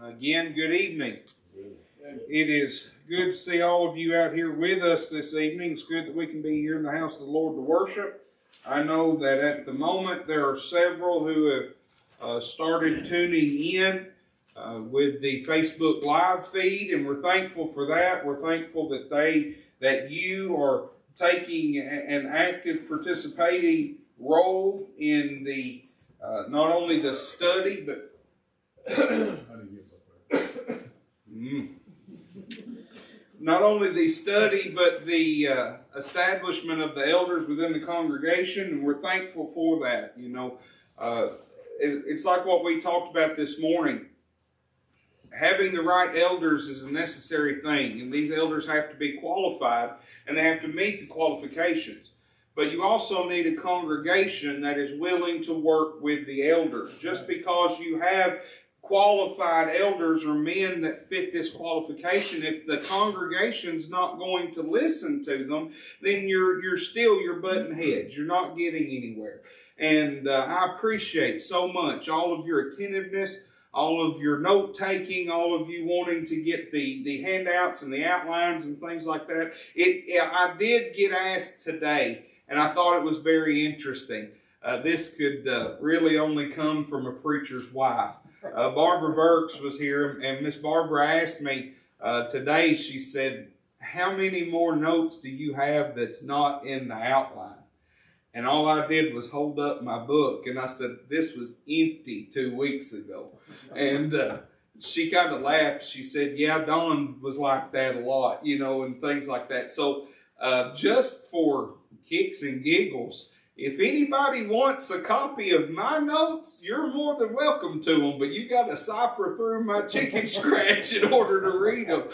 Again, good evening. It is good to see all of you out here with us this evening. It's good that we can be here in the house of the Lord to worship. I know that at the moment there are several who have started tuning in with the Facebook Live feed, and we're thankful for that. We're thankful that you are taking an active participating role in the not only the study, but not only the study, but the establishment of the elders within the congregation, and we're thankful for that. You know, it's like what we talked about this morning. Having the right elders is a necessary thing, and these elders have to be qualified, and they have to meet the qualifications. But you also need a congregation that is willing to work with the elders. Just because you have qualified elders or men that fit this qualification, if the congregation's not going to listen to them, then you're butting heads. You're not getting anywhere. And I appreciate so much all of your attentiveness, all of your note-taking, all of you wanting to get the handouts and the outlines and things like that. I did get asked today, and I thought it was very interesting. This could really only come from a preacher's wife. Barbara Burks was here, and Miss Barbara asked me today, she said, how many more notes do you have that's not in the outline? And all I did was hold up my book, and I said, this was empty 2 weeks ago. And she kind of laughed. She said, yeah, Dawn was like that a lot, you know, and things like that. So just for kicks and giggles, if anybody wants a copy of my notes, you're more than welcome to them, but you got to cipher through my chicken scratch in order to read them.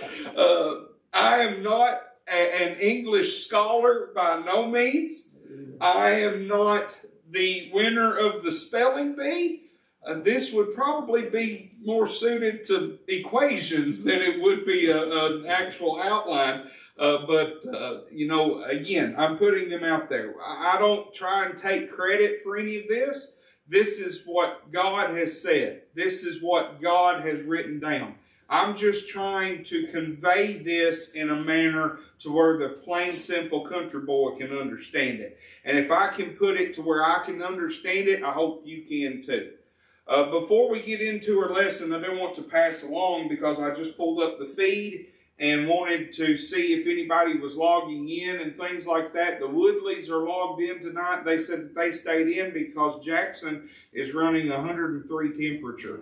I am not an English scholar by no means. I am not the winner of the spelling bee. This would probably be more suited to equations than it would be an actual outline. But you know, again, I'm putting them out there. I don't try and take credit for any of this. This is what God has said. This is what God has written down. I'm just trying to convey this in a manner to where the plain, simple country boy can understand it. And if I can put it to where I can understand it, I hope you can too. Before we get into our lesson, I do want to pass along, because I just pulled up the feed and wanted to see if anybody was logging in and things like that. The Woodleys are logged in tonight. They said that they stayed in because Jackson is running 103 temperature.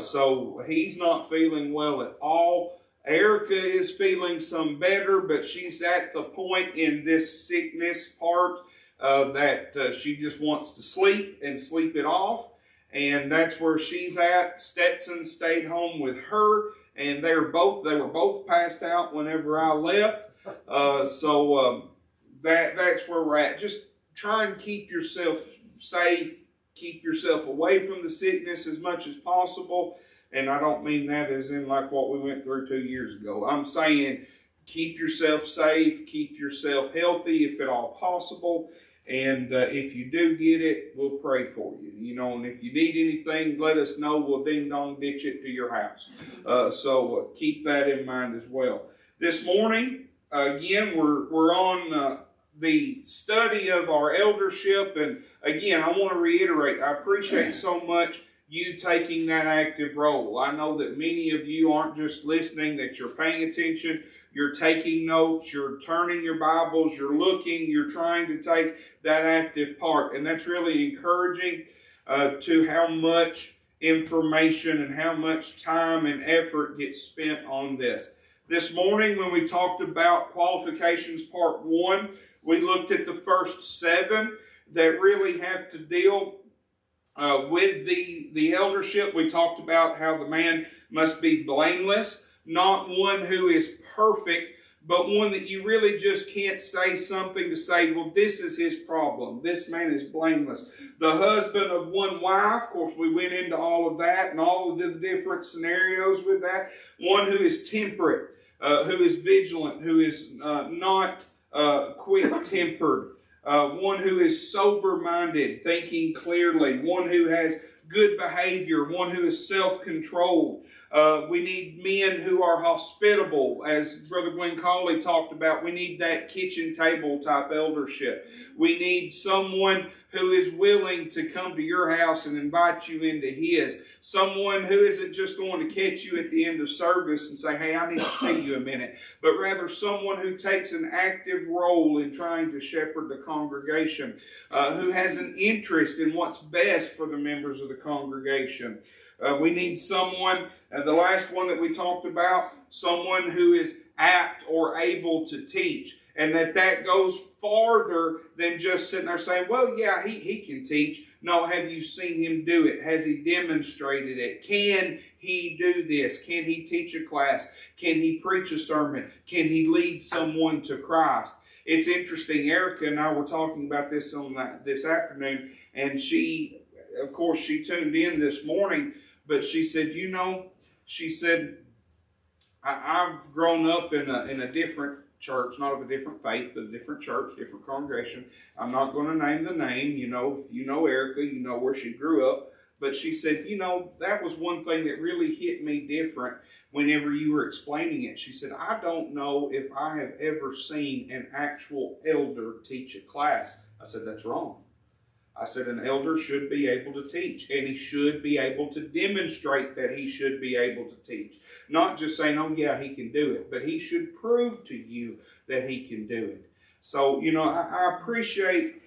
So he's not feeling well at all. Erica is feeling some better, but she's at the point in this sickness part that she just wants to sleep and sleep it off. And that's where she's at. Stetson stayed home with her, and they were both passed out whenever I left. So that's where we're at. Just try and keep yourself safe. Keep yourself away from the sickness as much as possible. And I don't mean that as in like what we went through 2 years ago. I'm saying keep yourself safe, keep yourself healthy if at all possible. And if you do get it, we'll pray for you. You know, and if you need anything, let us know. We'll ding-dong ditch it to your house. So keep that in mind as well. This morning, again, we're on the study of our eldership. And again, I want to reiterate, I appreciate so much you taking that active role. I know that many of you aren't just listening, that you're paying attention. You're taking notes, you're turning your Bibles, you're looking, you're trying to take that active part. And that's really encouraging to how much information and how much time and effort gets spent on this. This morning when we talked about Qualifications Part 1, we looked at the first 7 that really have to deal with the eldership. We talked about how the man must be blameless, not one who is perfect, but one that you really just can't say something to say, well, this is his problem. This man is blameless. The husband of one wife, of course, we went into all of that and all of the different scenarios with that. One who is temperate, who is vigilant, who is not quick-tempered. One who is sober-minded, thinking clearly. One who has good behavior, one who is self-controlled. We need men who are hospitable, as Brother Glenn Cawley talked about. We need that kitchen table type eldership. We need someone who is willing to come to your house and invite you into his. Someone who isn't just going to catch you at the end of service and say, hey, I need to see you a minute, but rather someone who takes an active role in trying to shepherd the congregation, who has an interest in what's best for the members of the congregation. We need someone, the last one that we talked about, someone who is apt or able to teach. And that goes farther than just sitting there saying, well, yeah, he can teach. No, have you seen him do it? Has he demonstrated it? Can he do this? Can he teach a class? Can he preach a sermon? Can he lead someone to Christ? It's interesting. Erica and I were talking about this this afternoon, and she, of course, she tuned in this morning, but she said, I've grown up in a different church, not of a different faith, but a different church, different congregation. I'm not going to name the name. If you know Erica, you know where she grew up. But she said, that was one thing that really hit me different whenever you were explaining it. She said, I don't know if I have ever seen an actual elder teach a class. I said, that's wrong. I said, an elder should be able to teach, and he should be able to demonstrate that he should be able to teach. Not just saying, oh yeah, he can do it, but he should prove to you that he can do it. So, I appreciate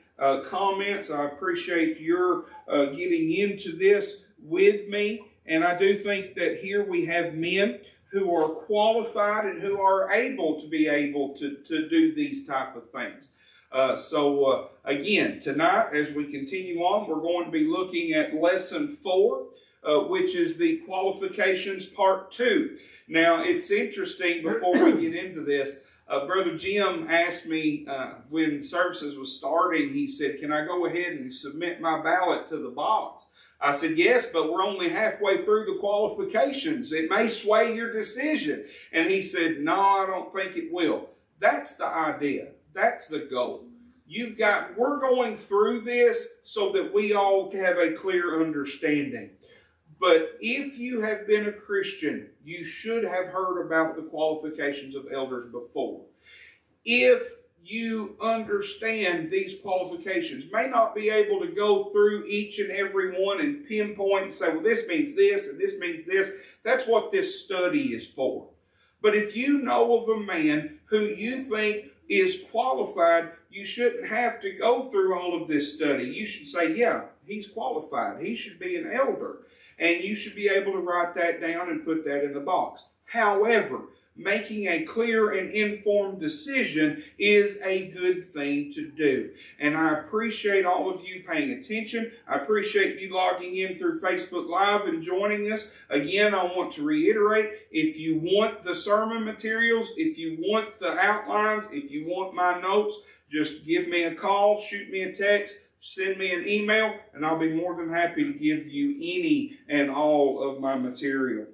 comments. I appreciate your getting into this with me, and I do think that here we have men who are qualified and who are able to do these type of things. Again, tonight, as we continue on, we're going to be looking at Lesson 4, which is the Qualifications Part 2. Now, it's interesting, before we get into this, Brother Jim asked me when services was starting, he said, can I go ahead and submit my ballot to the box? I said, yes, but we're only halfway through the qualifications. It may sway your decision. And he said, no, I don't think it will. That's the idea. That's the goal. We're going through this so that we all have a clear understanding. But if you have been a Christian, you should have heard about the qualifications of elders before. If you understand these qualifications, may not be able to go through each and every one and pinpoint and say, well, this means this and this means this. That's what this study is for. But if you know of a man who you think is qualified, you shouldn't have to go through all of this study. You should say, yeah, he's qualified. He should be an elder. And you should be able to write that down and put that in the box. However, making a clear and informed decision is a good thing to do. And I appreciate all of you paying attention. I appreciate you logging in through Facebook Live and joining us. Again, I want to reiterate, if you want the sermon materials, if you want the outlines, if you want my notes, just give me a call, shoot me a text, send me an email, and I'll be more than happy to give you any and all of my material.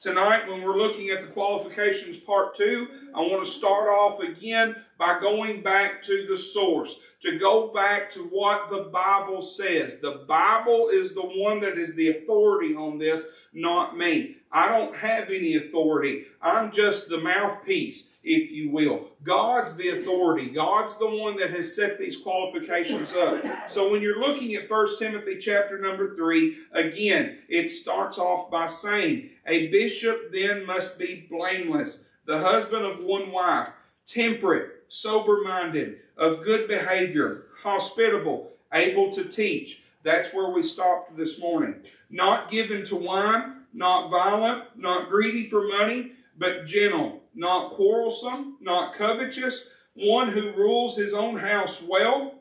Tonight, when we're looking at the Qualifications Part 2, I want to start off again by going back to the source, to go back to what the Bible says. The Bible is the one that is the authority on this, not me. I don't have any authority. I'm just the mouthpiece, if you will. God's the authority. God's the one that has set these qualifications up. So when you're looking at 1 Timothy chapter number 3, again, it starts off by saying, a bishop then must be blameless, the husband of one wife, temperate, sober-minded, of good behavior, hospitable, able to teach. That's where we stopped this morning. Not given to wine, not violent, not greedy for money, but gentle, not quarrelsome, not covetous, one who rules his own house well,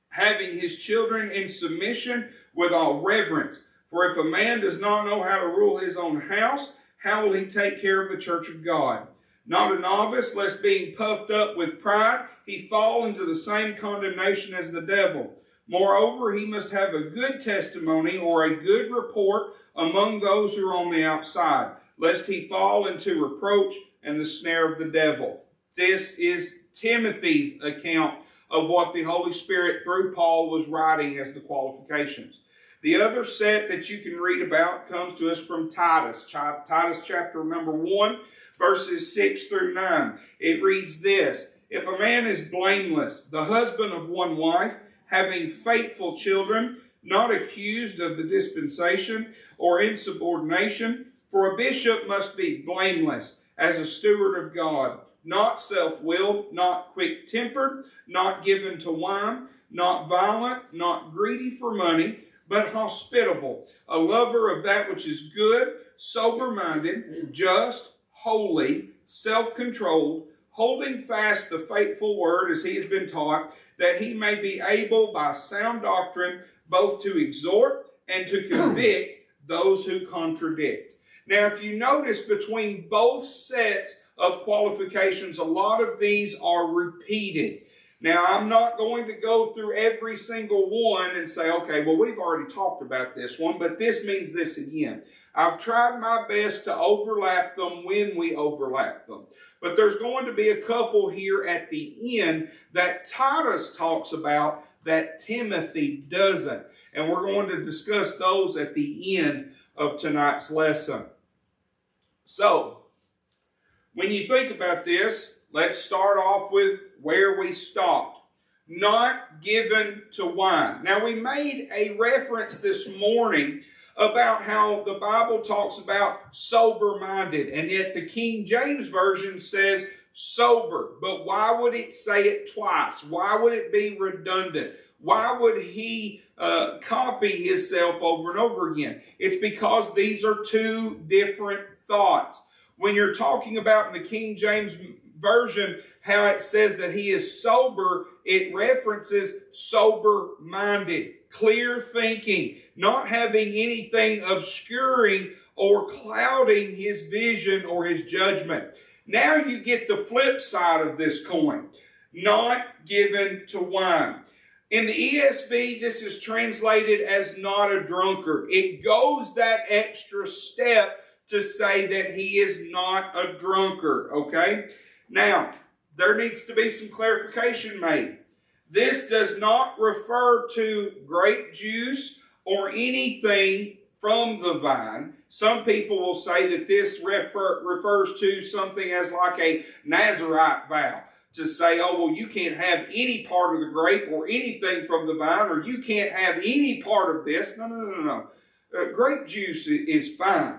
having his children in submission with all reverence. For if a man does not know how to rule his own house, how will he take care of the church of God? Not a novice, lest being puffed up with pride, he fall into the same condemnation as the devil. Moreover, he must have a good testimony or a good report among those who are on the outside, lest he fall into reproach and the snare of the devil. This is Timothy's account of what the Holy Spirit through Paul was writing as the qualifications. The other set that you can read about comes to us from Titus. Titus chapter number 1, verses 6 through 9. It reads this: If a man is blameless, the husband of one wife, having faithful children, not accused of the dispensation or insubordination, for a bishop must be blameless as a steward of God, not self-willed, not quick-tempered, not given to wine, not violent, not greedy for money, but hospitable, a lover of that which is good, sober-minded, just, holy, self-controlled, holding fast the faithful word as he has been taught, that he may be able by sound doctrine both to exhort and to convict those who contradict. Now, if you notice between both sets of qualifications, a lot of these are repeated. Now, I'm not going to go through every single one and say, okay, well, we've already talked about this one, but this means this again. I've tried my best to overlap them when we overlap them. But there's going to be a couple here at the end that Titus talks about that Timothy doesn't. And we're going to discuss those at the end of tonight's lesson. So, when you think about this, let's start off with where we stopped. Not given to wine. Now, we made a reference this morning about how the Bible talks about sober-minded, and yet the King James Version says sober. But why would it say it twice? Why would it be redundant? Why would he copy himself over and over again? It's because these are two different thoughts. When you're talking about in the King James Version how it says that he is sober, it references sober-minded, clear thinking, not having anything obscuring or clouding his vision or his judgment. Now you get the flip side of this coin, not given to wine. In the ESV, this is translated as not a drunkard. It goes that extra step to say that he is not a drunkard, okay? Now, there needs to be some clarification made. This does not refer to grape juice or anything from the vine. Some people will say that this refers to something as like a Nazirite vow. To say, oh, well, you can't have any part of the grape or anything from the vine, or you can't have any part of this. No. Grape juice is fine,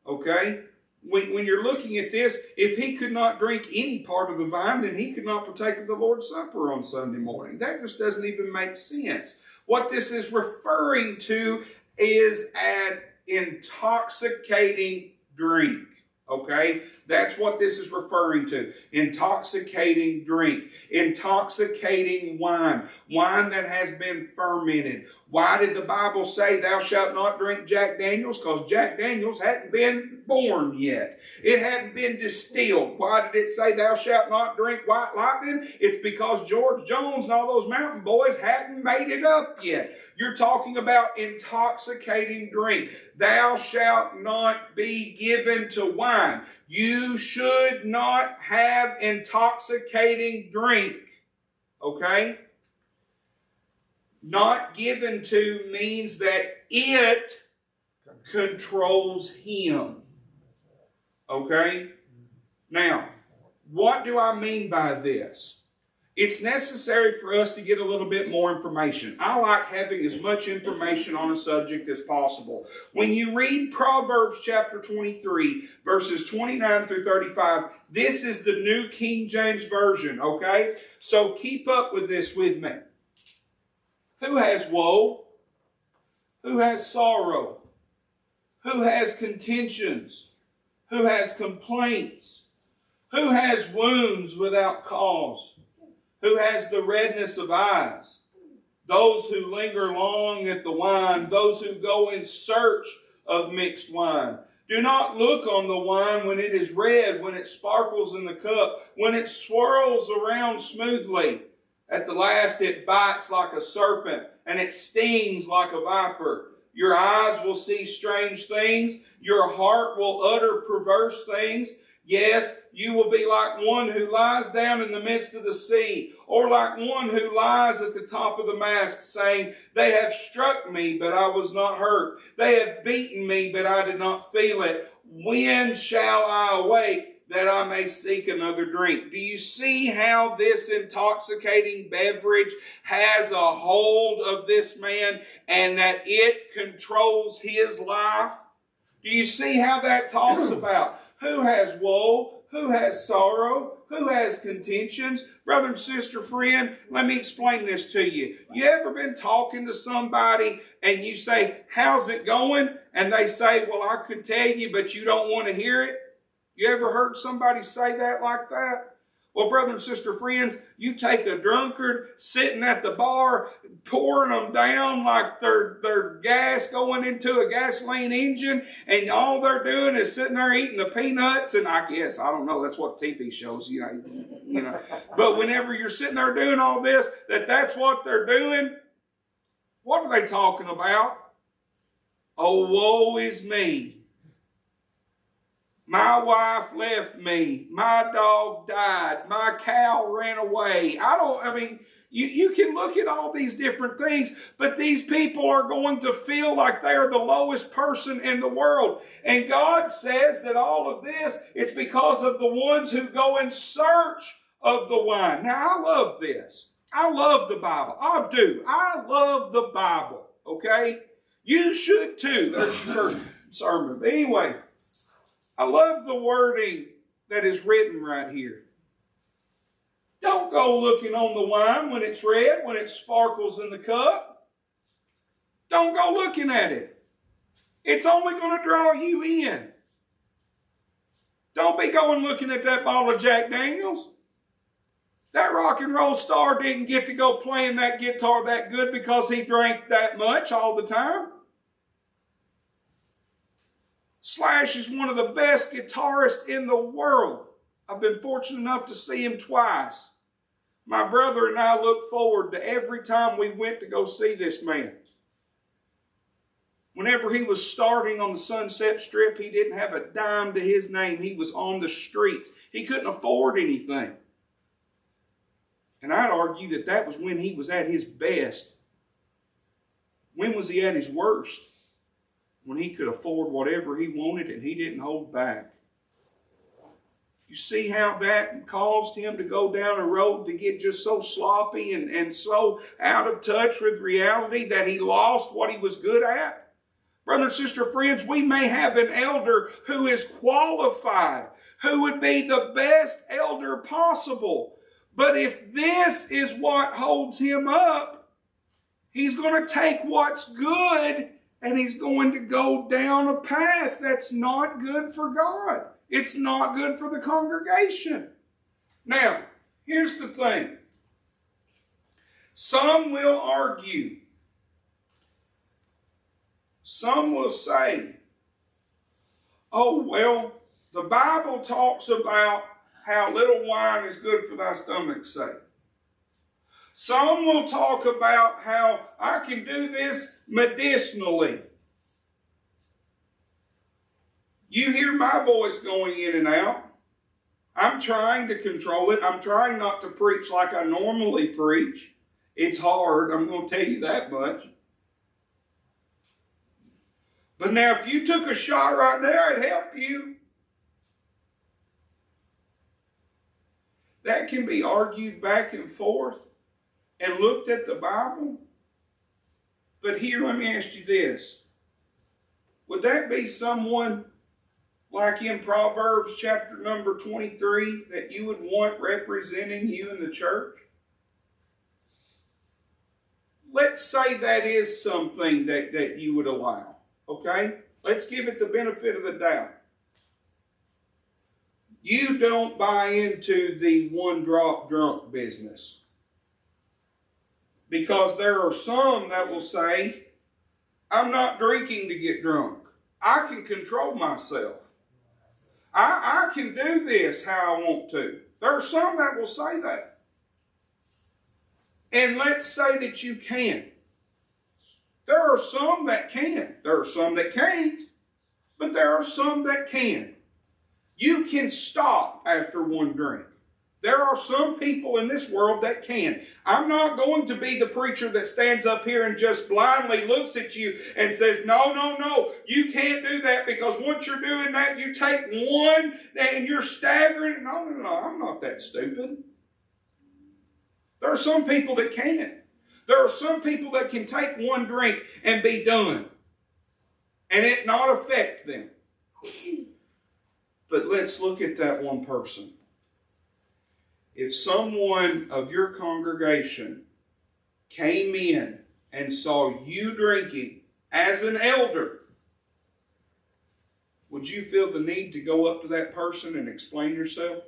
okay? When you're looking at this, if he could not drink any part of the vine, then he could not partake of the Lord's Supper on Sunday morning. That just doesn't even make sense. What this is referring to is an intoxicating drink. Okay, that's what this is referring to. Intoxicating drink, intoxicating wine, wine that has been fermented. Why did the Bible say thou shalt not drink Jack Daniels? Because Jack Daniels hadn't been born yet. It hadn't been distilled. Why did it say thou shalt not drink White Lightning? It's because George Jones and all those mountain boys hadn't made it up yet. You're talking about intoxicating drink. Thou shalt not be given to wine. You should not have intoxicating drink. Okay? Not given to means that it controls him. Okay? Now, what do I mean by this? It's necessary for us to get a little bit more information. I like having as much information on a subject as possible. When you read Proverbs chapter 23, verses 29 through 35, this is the New King James Version, okay? So keep up with this with me. Who has woe? Who has sorrow? Who has contentions? Who has complaints? Who has wounds without cause? Who has the redness of eyes? Those who linger long at the wine, those who go in search of mixed wine. Do not look on the wine when it is red, when it sparkles in the cup, when it swirls around smoothly. At the last it bites like a serpent, and it stings like a viper. Your eyes will see strange things. Your heart will utter perverse things. Yes, you will be like one who lies down in the midst of the sea, or like one who lies at the top of the mast, saying, they have struck me, but I was not hurt. They have beaten me, but I did not feel it. When shall I awake, that I may seek another drink? Do you see how this intoxicating beverage has a hold of this man, and that it controls his life? Do you see how that talks about who has woe, who has sorrow, who has contentions? Brother and sister friend, let me explain this to you. You ever been talking to somebody and you say, how's it going? And they say, well, I could tell you, but you don't want to hear it. You ever heard somebody say that like that? Well, brother and sister friends, you take a drunkard sitting at the bar, pouring them down like they're gas going into a gasoline engine, and all they're doing is sitting there eating the peanuts. And I guess, I don't know, that's what TV shows, you know. But whenever you're sitting there doing all this, that's what they're doing, what are they talking about? Oh, woe is me. My wife left me. My dog died. My cow ran away. You can look at all these different things, but these people are going to feel like they are the lowest person in the world. And God says that all of this, it's because of the ones who go in search of the wine. Now, I love this. I love the Bible. I do. I love the Bible, okay? You should too. There's your first sermon. But anyway, I love the wording that is written right here. Don't go looking on the wine when it's red, when it sparkles in the cup. Don't go looking at it. It's only going to draw you in. Don't be going looking at that bottle of Jack Daniels. That rock and roll star didn't get to go playing that guitar that good because he drank that much all the time. Slash is one of the best guitarists in the world. I've been fortunate enough to see him twice. My brother and I look forward to every time we went to go see this man. Whenever he was starting on the Sunset Strip, he didn't have a dime to his name. He was on the streets. He couldn't afford anything. And I'd argue that was when he was at his best. When was he at his worst? When he could afford whatever he wanted and he didn't hold back. You see how that caused him to go down a road to get just so sloppy and so out of touch with reality that he lost what he was good at? Brother and sister friends, we may have an elder who is qualified, who would be the best elder possible. But if this is what holds him up, he's going to take what's good and he's going to go down a path that's not good for God. It's not good for the congregation. Now, here's the thing. Some will argue. Some will say, oh, well, the Bible talks about how little wine is good for thy stomach's sake. Some will talk about how I can do this medicinally. You hear my voice going in and out. I'm trying to control it. I'm trying not to preach like I normally preach. It's hard, I'm going to tell you that much. But now if you took a shot right now, it'd help you. That can be argued back and forth and looked at the Bible. But here, let me ask you this. Would that be someone like in Proverbs chapter number 23 that you would want representing you in the church? Let's say that is something that you would allow. Okay? Let's give it the benefit of the doubt. You don't buy into the one-drop drunk business. Because there are some that will say, I'm not drinking to get drunk. I can control myself. I can do this how I want to. There are some that will say that. And let's say that you can. There are some that can. There are some that can't. But there are some that can. You can stop after one drink. There are some people in this world that can. I'm not going to be the preacher that stands up here and just blindly looks at you and says, no, no, no, you can't do that, because once you're doing that, you take one and you're staggering. No, no, no, I'm not that stupid. There are some people that can. There are some people that can take one drink and be done and it not affect them. But let's look at that one person. If someone of your congregation came in and saw you drinking as an elder, would you feel the need to go up to that person and explain yourself?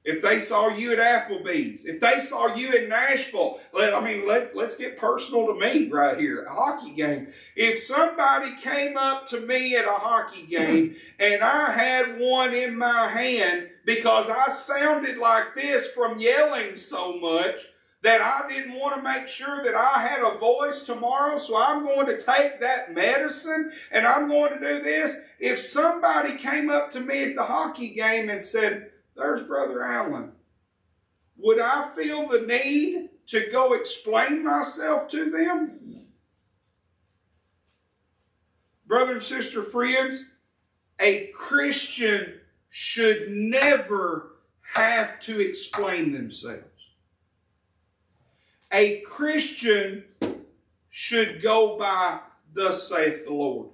If they saw you at Applebee's, if they saw you in Nashville, let's get personal to me right here, a hockey game. If somebody came up to me at a hockey game and I had one in my hand because I sounded like this from yelling so much that I didn't want to make sure that I had a voice tomorrow, so I'm going to take that medicine and I'm going to do this. If somebody came up to me at the hockey game and said, there's Brother Allen, would I feel the need to go explain myself to them? Brother and sister friends, a Christian should never have to explain themselves. A Christian should go by, thus saith the Lord.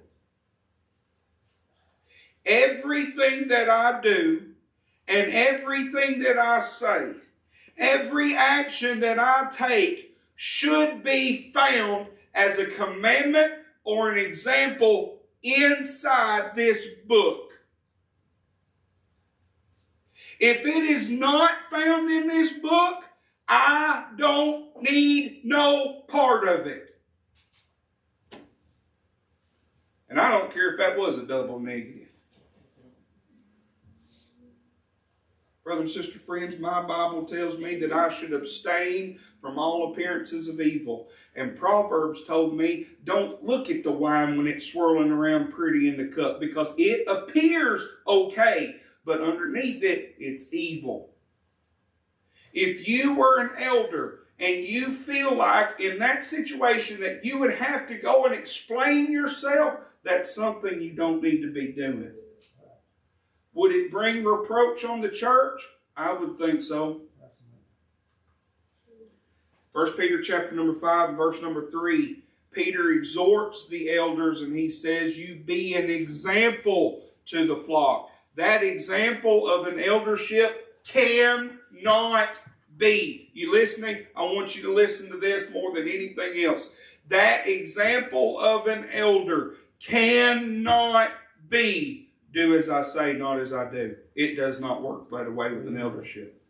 Everything that I do and everything that I say, every action that I take should be found as a commandment or an example inside this book. If it is not found in this book, I don't need no part of it. And I don't care if that was a double negative. Brother and sister friends, my Bible tells me that I should abstain from all appearances of evil. And Proverbs told me, don't look at the wine when it's swirling around pretty in the cup, because it appears okay, but underneath it, it's evil. If you were an elder and you feel like in that situation that you would have to go and explain yourself, that's something you don't need to be doing. Would it bring reproach on the church? I would think so. 1 Peter chapter number 5, verse number 3. Peter exhorts the elders and he says, you be an example to the flock. That example of an eldership cannot be. You listening? I want you to listen to this more than anything else. That example of an elder cannot be, do as I say, not as I do. It does not work that way with an eldership.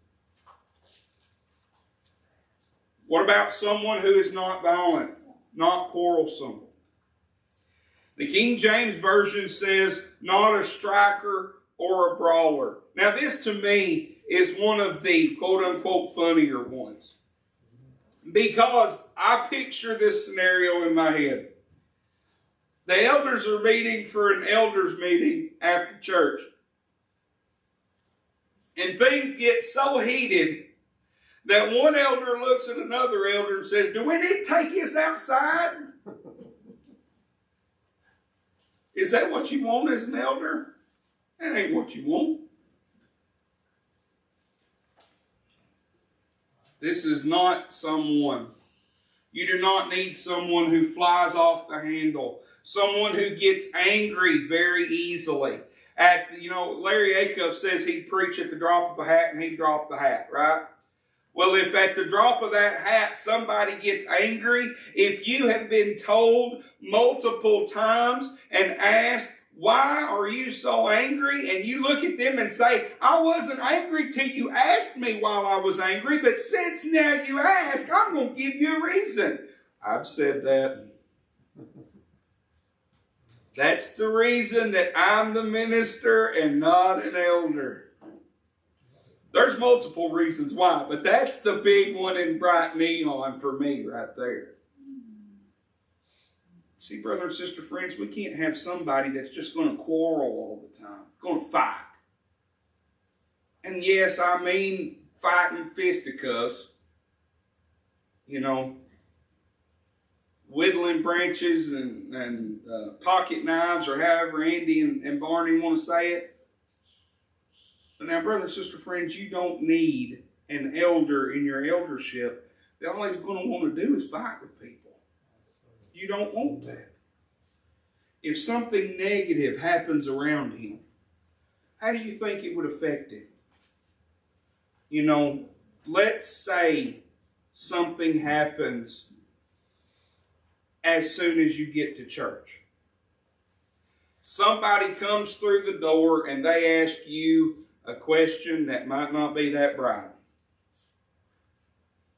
What about someone who is not violent, not quarrelsome? The King James Version says, not a striker or a brawler. Now this to me is one of the quote-unquote funnier ones, because I picture this scenario in my head. The elders are meeting for an elders meeting after church. And things get so heated that one elder looks at another elder and says, do we need to take this outside? Is that what you want as an elder? That ain't what you want. This is not someone. You do not need someone who flies off the handle. Someone who gets angry very easily. Larry Acuff says he'd preach at the drop of a hat and he'd drop the hat, right? Well, if at the drop of that hat somebody gets angry, if you have been told multiple times and asked, why are you so angry? And you look at them and say, I wasn't angry till you asked me while I was angry, but since now you ask, I'm going to give you a reason. I've said that. That's the reason that I'm the minister and not an elder. There's multiple reasons why, but that's the big one in bright neon for me right there. See, brother and sister friends, we can't have somebody that's just going to quarrel all the time, going to fight. And yes, I mean fighting fisticuffs, whittling branches and pocket knives, or however Andy and Barney want to say it. But now, brother and sister friends, you don't need an elder in your eldership that all he's going to want to do is fight with people. You don't want that. If something negative happens around him, how do you think it would affect him? Let's say something happens as soon as you get to church. Somebody comes through the door and they ask you a question that might not be that bright.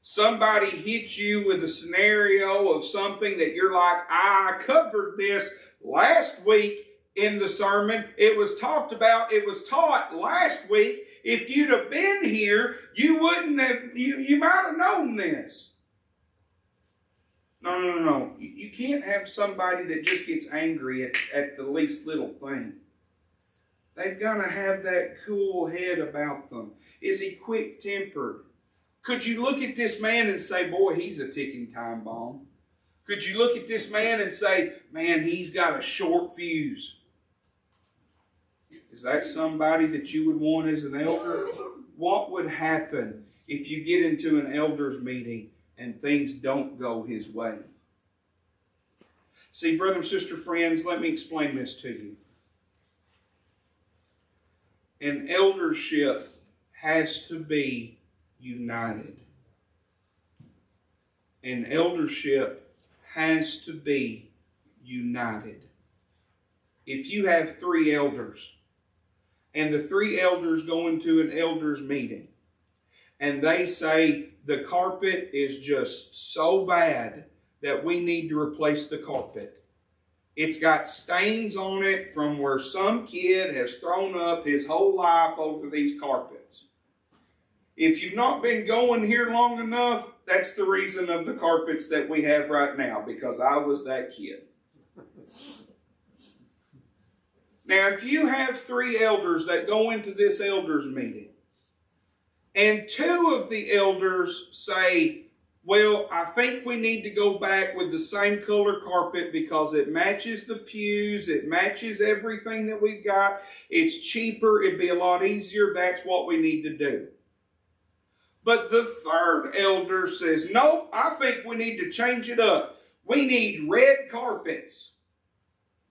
Somebody hits you with a scenario of something that you're like, I covered this last week in the sermon. It was talked about, it was taught last week. If you'd have been here, you wouldn't have, you might have known this. No. You can't have somebody that just gets angry at the least little thing. They've got to have that cool head about them. Is he quick-tempered? Could you look at this man and say, boy, he's a ticking time bomb? Could you look at this man and say, man, he's got a short fuse? Is that somebody that you would want as an elder? What would happen if you get into an elders meeting and things don't go his way? See, brother and sister friends, let me explain this to you. An eldership has to be united. An eldership has to be united. If you have 3 elders, and the 3 elders go into an elders meeting, and they say the carpet is just so bad that we need to replace the carpet. It's got stains on it from where some kid has thrown up his whole life over these carpets. If you've not been going here long enough, that's the reason of the carpets that we have right now, because I was that kid. Now, if you have 3 elders that go into this elders meeting, and 2 of the elders say, well, I think we need to go back with the same color carpet because it matches the pews, it matches everything that we've got, it's cheaper, it'd be a lot easier, that's what we need to do. But the 3rd elder says, nope, I think we need to change it up. We need red carpets.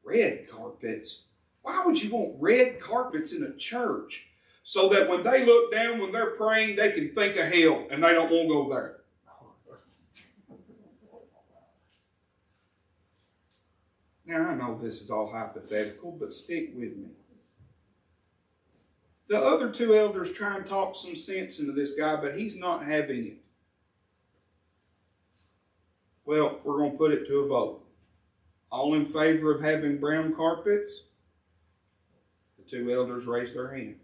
Red carpets? Why would you want red carpets in a church? So that when they look down, when they're praying, they can think of hell and they don't want to go there. Now, I know this is all hypothetical, but stick with me. The other 2 elders try and talk some sense into this guy, but he's not having it. Well, we're going to put it to a vote. All in favor of having brown carpets? The 2 elders raise their hand.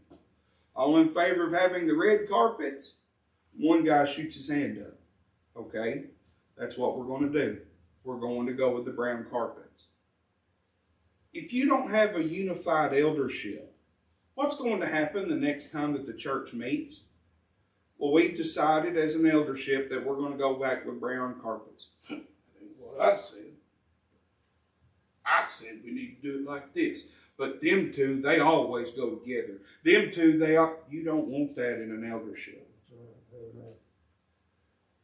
All in favor of having the red carpets? One guy shoots his hand up. Okay, that's what we're going to do. We're going to go with the brown carpets. If you don't have a unified eldership, what's going to happen the next time that the church meets? Well, we've decided as an eldership that we're going to go back with brown carpets. That ain't what I said. I said we need to do it like this. But them 2, they always go together. Them 2, you don't want that in an eldership.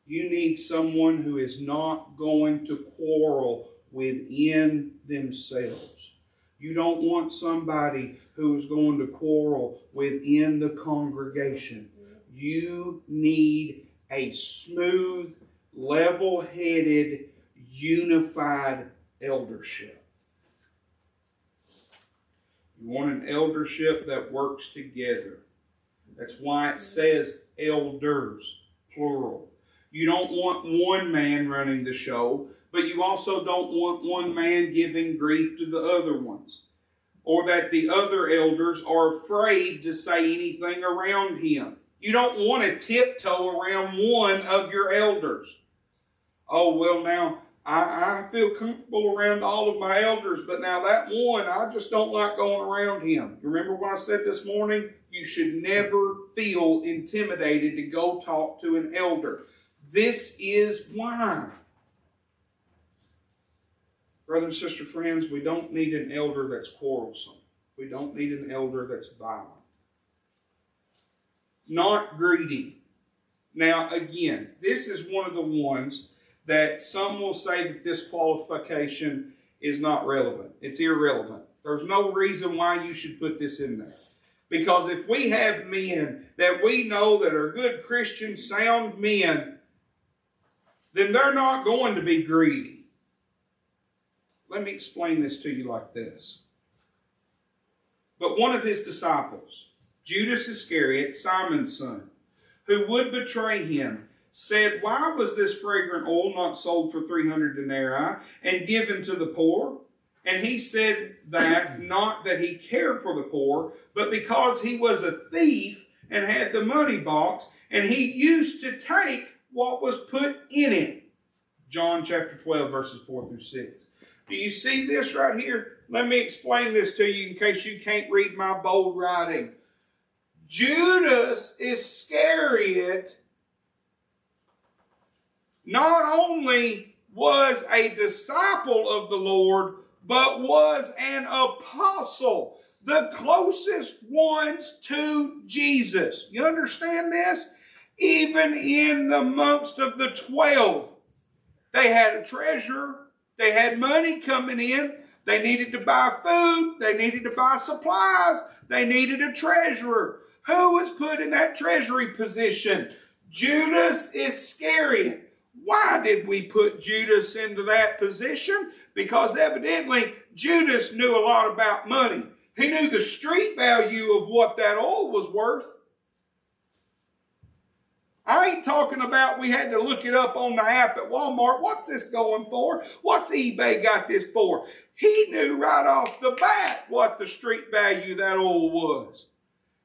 You need someone who is not going to quarrel within themselves. You don't want somebody who is going to quarrel within the congregation. You need a smooth, level-headed, unified eldership. You want an eldership that works together. That's why it says elders, plural. You don't want one man running the show, but you also don't want one man giving grief to the other ones. Or that the other elders are afraid to say anything around him. You don't want to tiptoe around one of your elders. Oh, well now, I feel comfortable around all of my elders, but now that one, I just don't like going around him. You remember what I said this morning? You should never feel intimidated to go talk to an elder. This is why. Brother and sister friends, we don't need an elder that's quarrelsome. We don't need an elder that's violent. Not greedy. Now, again, this is one of the ones that some will say that this qualification is not relevant. It's irrelevant. There's no reason why you should put this in there. Because if we have men that we know that are good Christian, sound men, then they're not going to be greedy. Let me explain this to you like this. But one of his disciples, Judas Iscariot, Simon's son, who would betray him, said, "Why was this fragrant oil not sold for 300 denarii and given to the poor?" And he said that not that he cared for the poor, but because he was a thief and had the money box, and he used to take what was put in it. John chapter 12, verses 4 through 6. Do you see this right here? Let me explain this to you in case you can't read my bold writing. Judas Iscariot not only was a disciple of the Lord, but was an apostle, the closest ones to Jesus. You understand this? Even in amongst of the 12, they had a treasurer, they had money coming in, they needed to buy food, they needed to buy supplies, they needed a treasurer. Who was put in that treasury position? Judas Iscariot. Why did we put Judas into that position? Because evidently Judas knew a lot about money. He knew the street value of what that oil was worth. I ain't talking about we had to look it up on the app at Walmart. What's this going for? What's eBay got this for? He knew right off the bat what the street value of that oil was.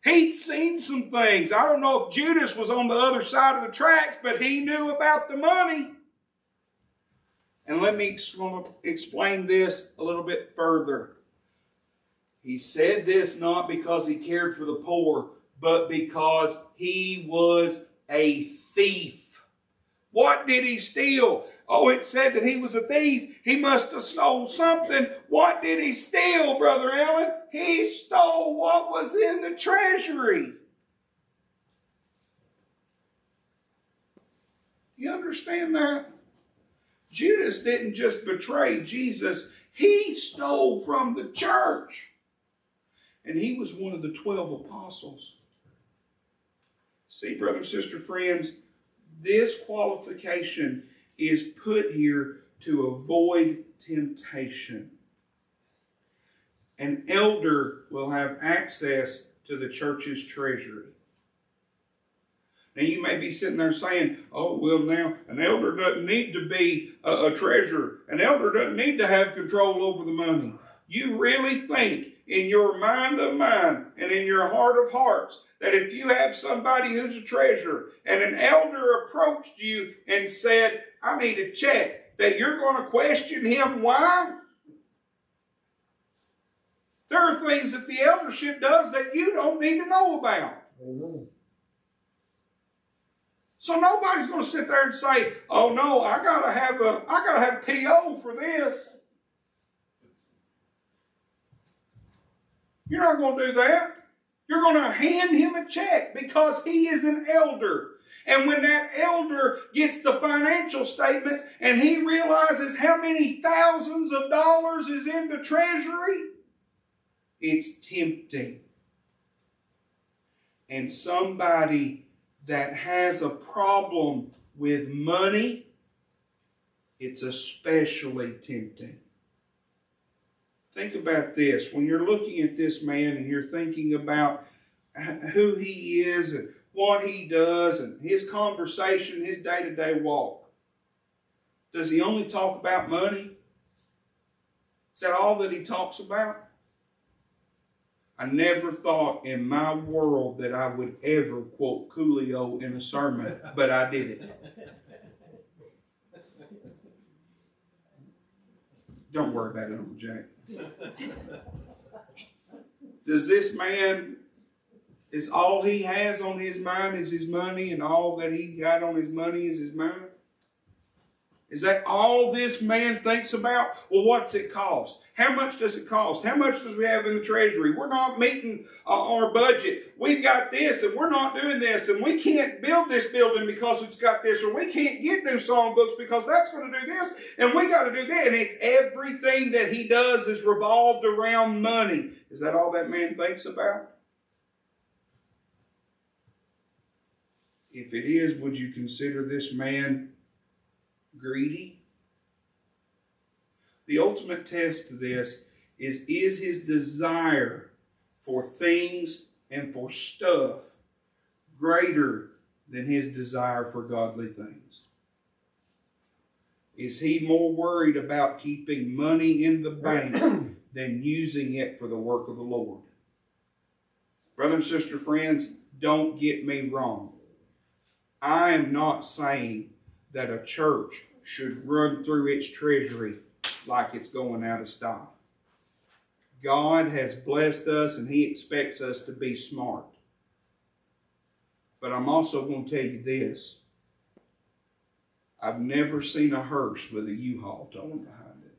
He'd seen some things. I don't know if Judas was on the other side of the tracks, but he knew about the money. And let me explain this a little bit further. He said this not because he cared for the poor, but because he was a thief. What did he steal? Oh, it said that he was a thief. He must have stole something. What did he steal, Brother Allen? He stole what was in the treasury. You understand that? Judas didn't just betray Jesus. He stole from the church. And he was one of the 12 apostles. See, brother and sister friends, this qualification is put here to avoid temptation. An elder will have access to the church's treasury. Now you may be sitting there saying, "Oh, well now, an elder doesn't need to be a treasurer. An elder doesn't need to have control over the money." You really think in your mind of mind and in your heart of hearts that if you have somebody who's a treasurer and an elder approached you and said, "I need a check," that you're going to question him why? There are things that the eldership does that you don't need to know about. Amen. So nobody's going to sit there and say, "Oh no, I gotta have a PO for this." You're not going to do that. You're going to hand him a check because he is an elder. And when that elder gets the financial statements and he realizes how many thousands of dollars is in the treasury, it's tempting. And somebody that has a problem with money, it's especially tempting. Think about this. When you're looking at this man and you're thinking about who he is and what he does and his conversation, his day-to-day walk, does he only talk about money? Is that all that he talks about? I never thought in my world that I would ever quote Coolio in a sermon, but I did it. Don't worry about it, Uncle Jack. Does this man, is all he has on his mind is his money, and all that he got on his money is his mind? Is that all this man thinks about? Well, what's it cost? How much does it cost? How much does we have in the treasury? We're not meeting our budget. We've got this, and we're not doing this, and we can't build this building because it's got this, or we can't get new songbooks because that's going to do this, and we got to do that. And it's everything that he does is revolved around money. Is that all that man thinks about? If it is, would you consider this man greedy? The ultimate test to this is his desire for things and for stuff greater than his desire for godly things? Is he more worried about keeping money in the bank than using it for the work of the Lord? Brother and sister friends, don't get me wrong. I am not saying that a church should run through its treasury like it's going out of style. God has blessed us and He expects us to be smart. But I'm also going to tell you this. I've never seen a hearse with a U-Haul towing behind it.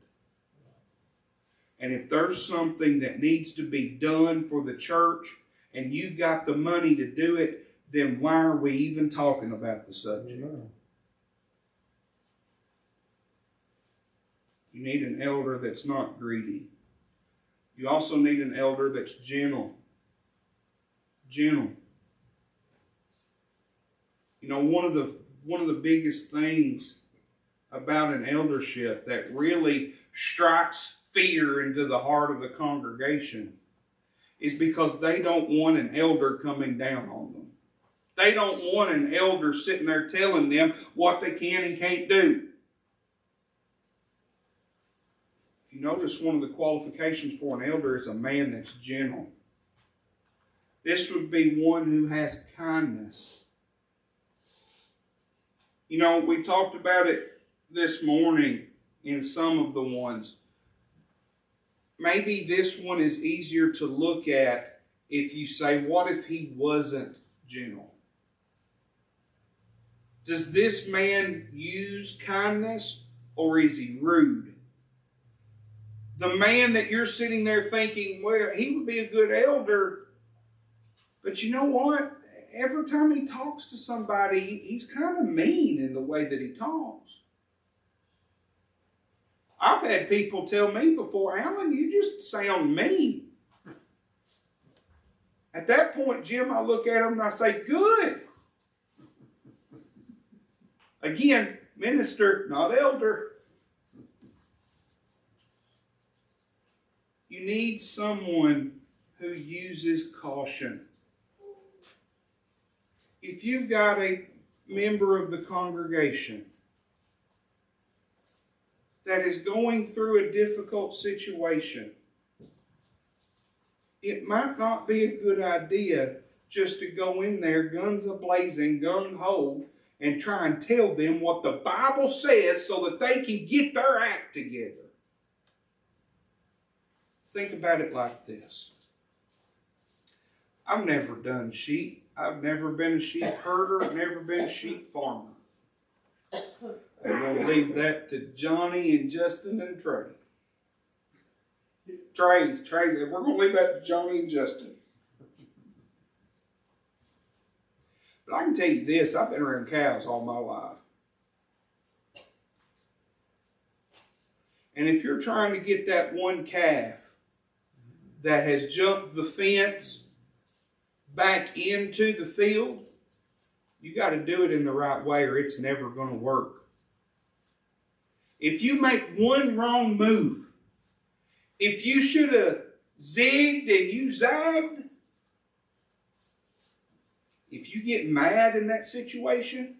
And if there's something that needs to be done for the church and you've got the money to do it, then why are we even talking about the subject? You need an elder that's not greedy. You also need an elder that's gentle. Gentle. You know, one of the biggest things about an eldership that really strikes fear into the heart of the congregation is because they don't want an elder coming down on them. They don't want an elder sitting there telling them what they can and can't do. If you notice, one of the qualifications for an elder is a man that's gentle. This would be one who has kindness. You know, we talked about it this morning in some of the ones. Maybe this one is easier to look at if you say, what if he wasn't gentle? Does this man use kindness, or is he rude? The man that you're sitting there thinking, well, he would be a good elder, but you know what? Every time he talks to somebody, he's kind of mean in the way that he talks. I've had people tell me before, Alan, you just sound mean. At that point, Jim, I look at him and I say, good. Again, minister, not elder. You need someone who uses caution. If you've got a member of the congregation that is going through a difficult situation, it might not be a good idea just to go in there guns a-blazing, gung-ho, and try and tell them what the Bible says so that they can get their act together. Think about it like this. I've never done sheep. I've never been a sheep herder. I've never been a sheep farmer. I'm going to leave that to Johnny and Justin and Trey. Trey's. We're going to leave that to Johnny and Justin. But I can tell you this, I've been around cows all my life. And if you're trying to get that one calf that has jumped the fence back into the field, you got to do it in the right way or it's never going to work. If you make one wrong move, if you should have zigged and you zagged, if you get mad in that situation,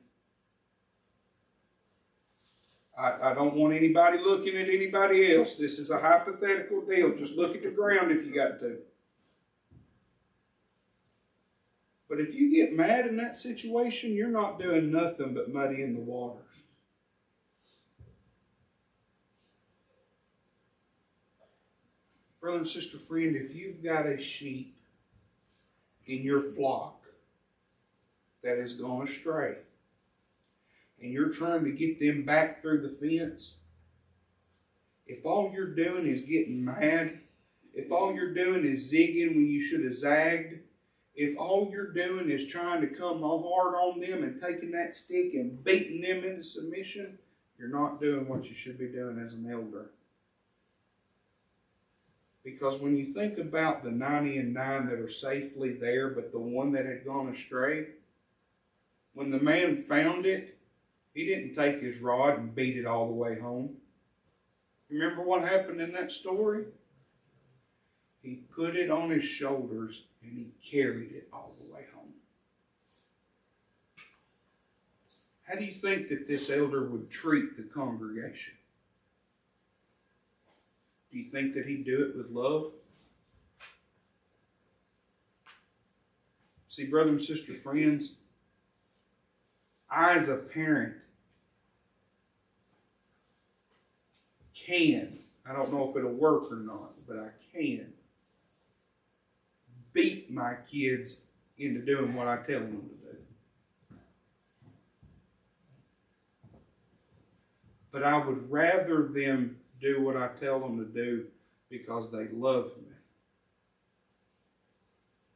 I don't want anybody looking at anybody else. This is a hypothetical deal. Just look at the ground if you got to. But if you get mad in that situation, you're not doing nothing but muddying the waters. Brother and sister friend, if you've got a sheep in your flock that has gone astray, and you're trying to get them back through the fence, if all you're doing is getting mad, if all you're doing is zigging when you should have zagged, if all you're doing is trying to come hard on them and taking that stick and beating them into submission, you're not doing what you should be doing as an elder. Because when you think about the 99 that are safely there, but the one that had gone astray, when the man found it, he didn't take his rod and beat it all the way home. Remember what happened in that story? He put it on his shoulders and he carried it all the way home. How do you think that this elder would treat the congregation? Do you think that he'd do it with love? See, brother and sister friends, I as a parent I don't know if it'll work or not, but I can beat my kids into doing what I tell them to do. But I would rather them do what I tell them to do because they love me.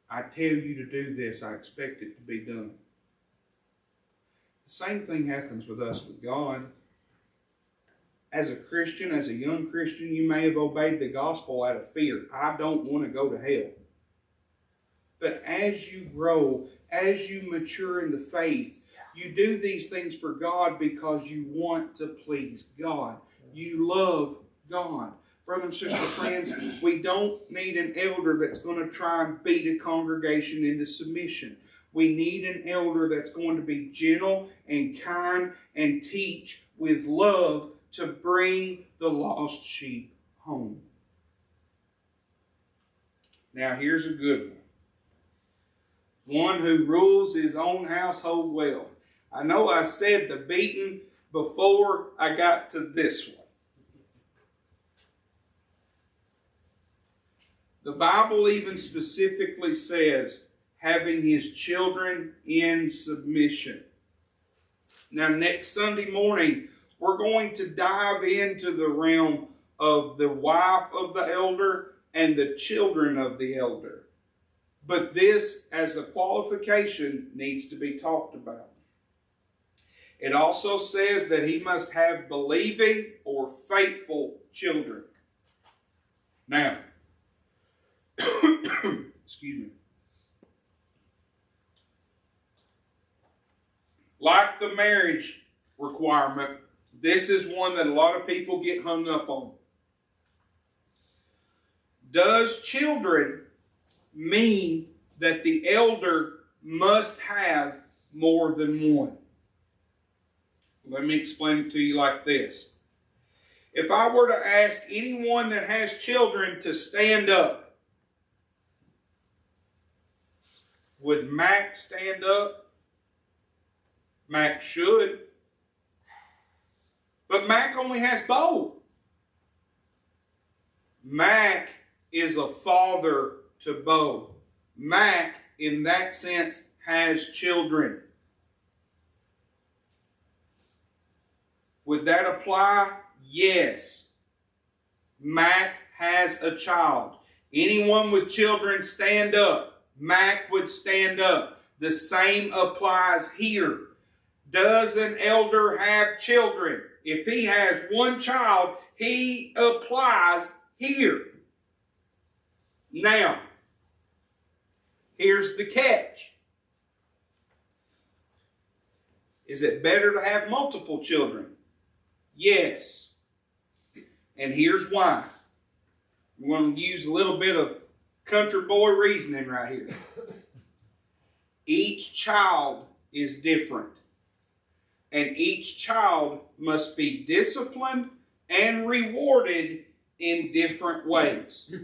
I tell you to do this, I expect it to be done. The same thing happens with us with God. As a Christian, as a young Christian, you may have obeyed the gospel out of fear. I don't want to go to hell. But as you grow, as you mature in the faith, you do these things for God because you want to please God. You love God. Brothers and sister friends, we don't need an elder that's going to try and beat a congregation into submission. We need an elder that's going to be gentle and kind and teach with love to bring the lost sheep home. Now here's a good one. One who rules his own household well. I know I said the beating before I got to this one. The Bible even specifically says having his children in submission. Now next Sunday morning, we're going to dive into the realm of the wife of the elder and the children of the elder. But this, as a qualification, needs to be talked about. It also says that he must have believing or faithful children. Now, excuse me. Like the marriage requirement, this is one that a lot of people get hung up on. Does children mean that the elder must have more than one? Let me explain it to you like this. If I were to ask anyone that has children to stand up, would Mac stand up? Mac should. But Mac only has Bo. Mac is a father to Bo. Mac, in that sense, has children. Would that apply? Yes. Mac has a child. Anyone with children stand up. Mac would stand up. The same applies here. Does an elder have children? If he has one child, he applies here. Now, here's the catch. Is it better to have multiple children? Yes. And here's why. We're going to use a little bit of country boy reasoning right here. Each child is different. And each child must be disciplined and rewarded in different ways.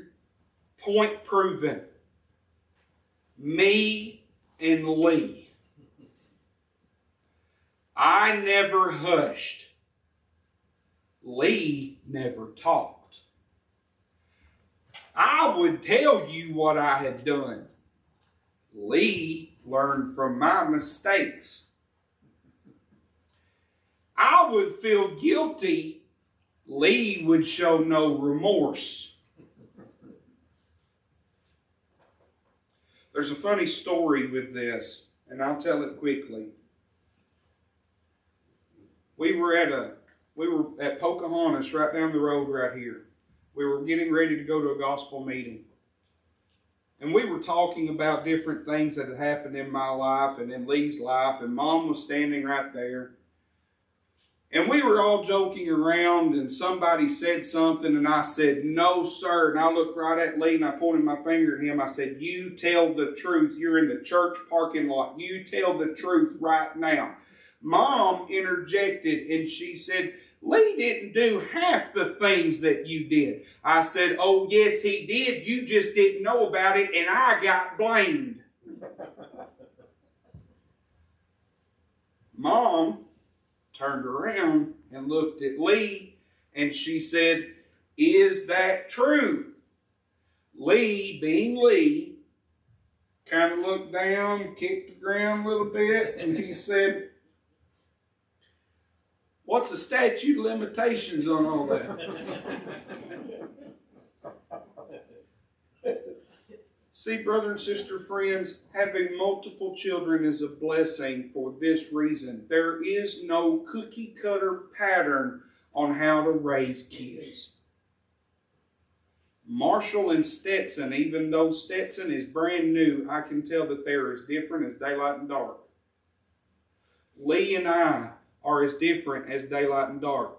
Point proven. Me and Lee. I never hushed. Lee never talked. I would tell you what I had done. Lee learned from my mistakes. I would feel guilty. Lee would show no remorse. There's a funny story with this, and I'll tell it quickly. We were at Pocahontas, right down the road right here. We were getting ready to go to a gospel meeting. And we were talking about different things that had happened in my life and in Lee's life, and Mom was standing right there. And we were all joking around, and somebody said something, and I said, "No, sir." And I looked right at Lee, and I pointed my finger at him. I said, "You tell the truth. You're in the church parking lot. You tell the truth right now." Mom interjected, and she said, "Lee didn't do half the things that you did." I said, "Oh, yes, he did. You just didn't know about it, and I got blamed." Mom turned around and looked at Lee, and she said, "Is that true?" Lee, being Lee, kind of looked down, kicked the ground a little bit, and he said, "What's the statute of limitations on all that?" See, brother and sister friends, having multiple children is a blessing for this reason. There is no cookie cutter pattern on how to raise kids. Marshall and Stetson, even though Stetson is brand new, I can tell that they're as different as daylight and dark. Lee and I are as different as daylight and dark.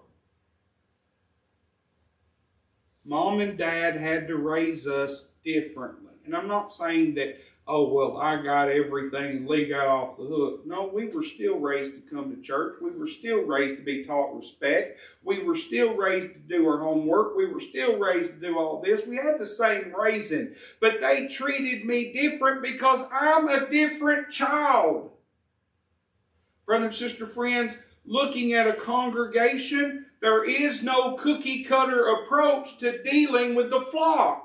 Mom and Dad had to raise us differently. And I'm not saying that, "Oh, well, I got everything and Lee got off the hook." No, we were still raised to come to church. We were still raised to be taught respect. We were still raised to do our homework. We were still raised to do all this. We had the same raising. But they treated me different because I'm a different child. Brother and sister friends, looking at a congregation, there is no cookie cutter approach to dealing with the flock.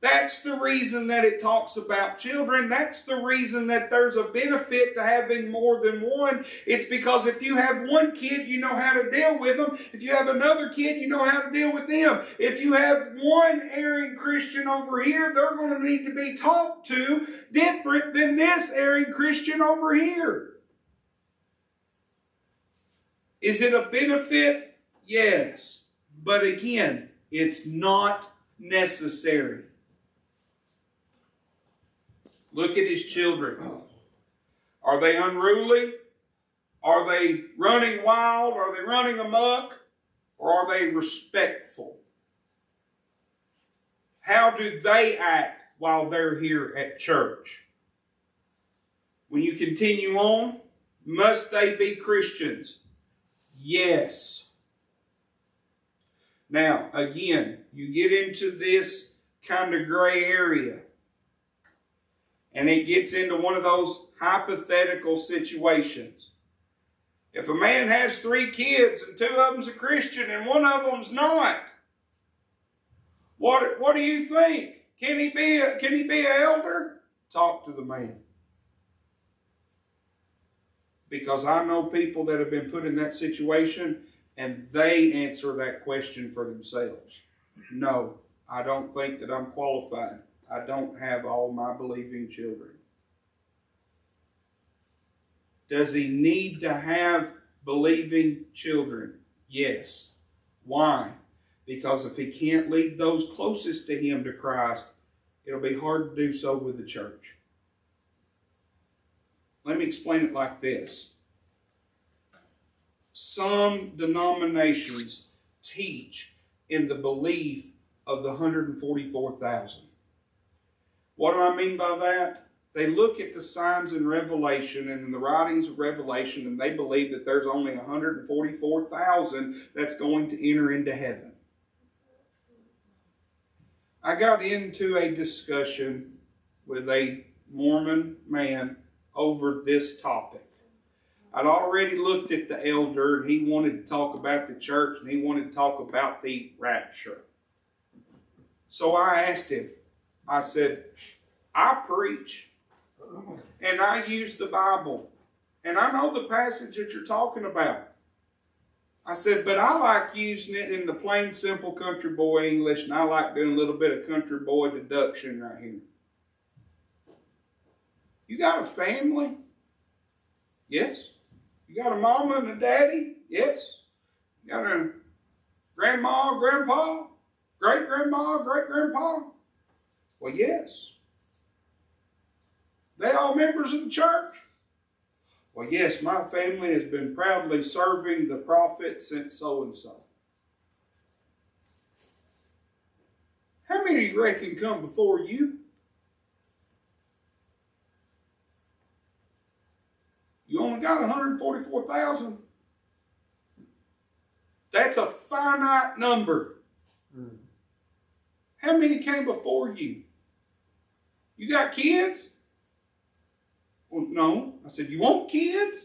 That's the reason that it talks about children. That's the reason that there's a benefit to having more than one. It's because if you have one kid, you know how to deal with them. If you have another kid, you know how to deal with them. If you have one erring Christian over here, they're going to need to be talked to different than this erring Christian over here. Is it a benefit? Yes. But again, it's not necessary. Look at his children. Are they unruly? Are they running wild? Are they running amok? Or are they respectful? How do they act while they're here at church? When you continue on, must they be Christians? Yes. Now, again, you get into this kind of gray area. And it gets into one of those hypothetical situations. If a man has 3 kids and 2 of them's a Christian and 1 of them's not, what do you think? Can he be an elder? Talk to the man. Because I know people that have been put in that situation and they answer that question for themselves. No, I don't think that I'm qualified. I don't have all my believing children. Does he need to have believing children? Yes. Why? Because if he can't lead those closest to him to Christ, it'll be hard to do so with the church. Let me explain it like this. Some denominations teach in the belief of the 144,000. What do I mean by that? They look at the signs in Revelation and in the writings of Revelation, and they believe that there's only 144,000 that's going to enter into heaven. I got into a discussion with a Mormon man over this topic. I'd already looked at the elder, and he wanted to talk about the church, and he wanted to talk about the rapture. So I asked him, I said, I preach and I use the Bible and I know the passage that you're talking about. I said, but I like using it in the plain, simple country boy English, and I like doing a little bit of country boy deduction right here. You got a family? Yes. You got a mama and a daddy? Yes. You got a grandma, grandpa, great-grandma, great-grandpa? Well, yes. They all members of the church? Well, yes, my family has been proudly serving the prophet since so-and-so. How many do you reckon come before you? You only got 144,000. That's a finite number. How many came before you? You got kids? Well, no. I said, you want kids?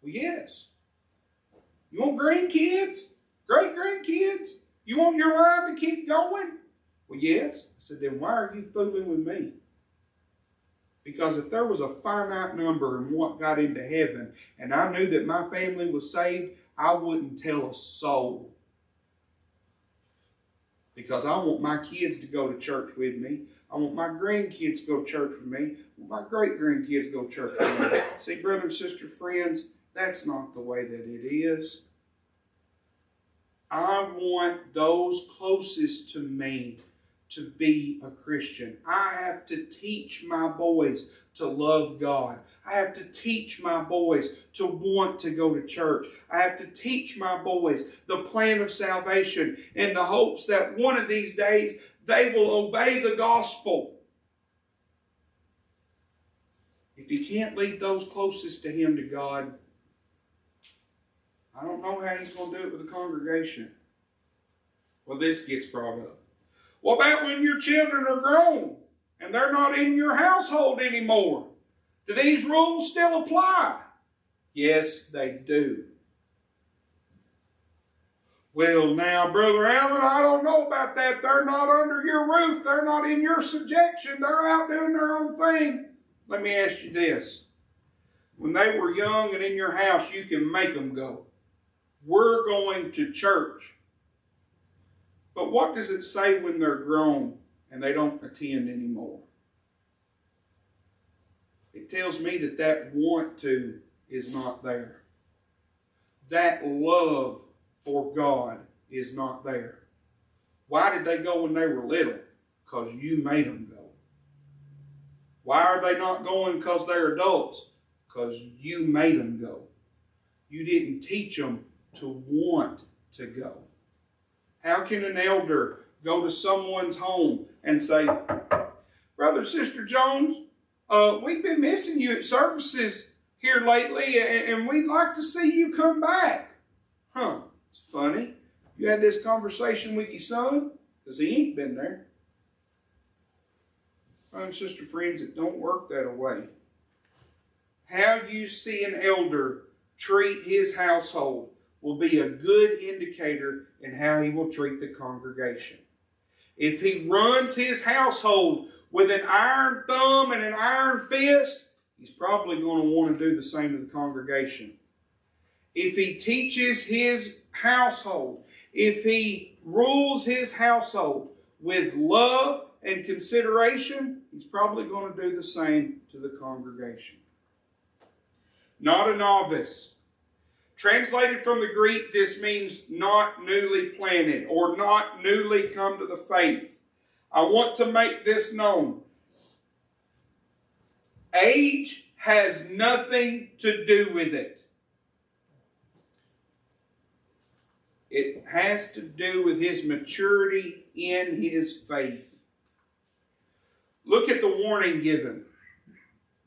Well, yes. You want grandkids? Great-grandkids? You want your line to keep going? Well, yes. I said, then why are you fooling with me? Because if there was a finite number in what got into heaven, and I knew that my family was saved, I wouldn't tell a soul. Because I want my kids to go to church with me. I want my grandkids to go to church with me. I want my great-grandkids to go to church with me. See, brother and sister, friends, that's not the way that it is. I want those closest to me to be a Christian. I have to teach my boys to love God. I have to teach my boys to want to go to church. I have to teach my boys the plan of salvation in the hopes that one of these days they will obey the gospel. If he can't lead those closest to him to God, I don't know how he's going to do it with the congregation. Well, this gets brought up. What about when your children are grown and they're not in your household anymore? Do these rules still apply? Yes, they do. Well, now, Brother Allen, I don't know about that. They're not under your roof. They're not in your subjection. They're out doing their own thing. Let me ask you this. When they were young and in your house, you can make them go. We're going to church. But what does it say when they're grown and they don't attend anymore? It tells me that that want to is not there. That love for God is not there. Why did they go when they were little? Because you made them go. Why are they not going because they're adults? Because you made them go. You didn't teach them to want to go. How can an elder go to someone's home and say, Brother, Sister Jones, we've been missing you at services here lately, and we'd like to see you come back. It's funny. You had this conversation with your son? Because he ain't been there. Brother and sister friends, it don't work that way. How you see an elder treat his household will be a good indicator in how he will treat the congregation. If he runs his household with an iron thumb and an iron fist, he's probably going to want to do the same to the congregation. If he teaches his household, if he rules his household with love and consideration, he's probably going to do the same to the congregation. Not a novice. Translated from the Greek, this means not newly planted or not newly come to the faith. I want to make this known. Age has nothing to do with it. It has to do with his maturity in his faith. Look at the warning given.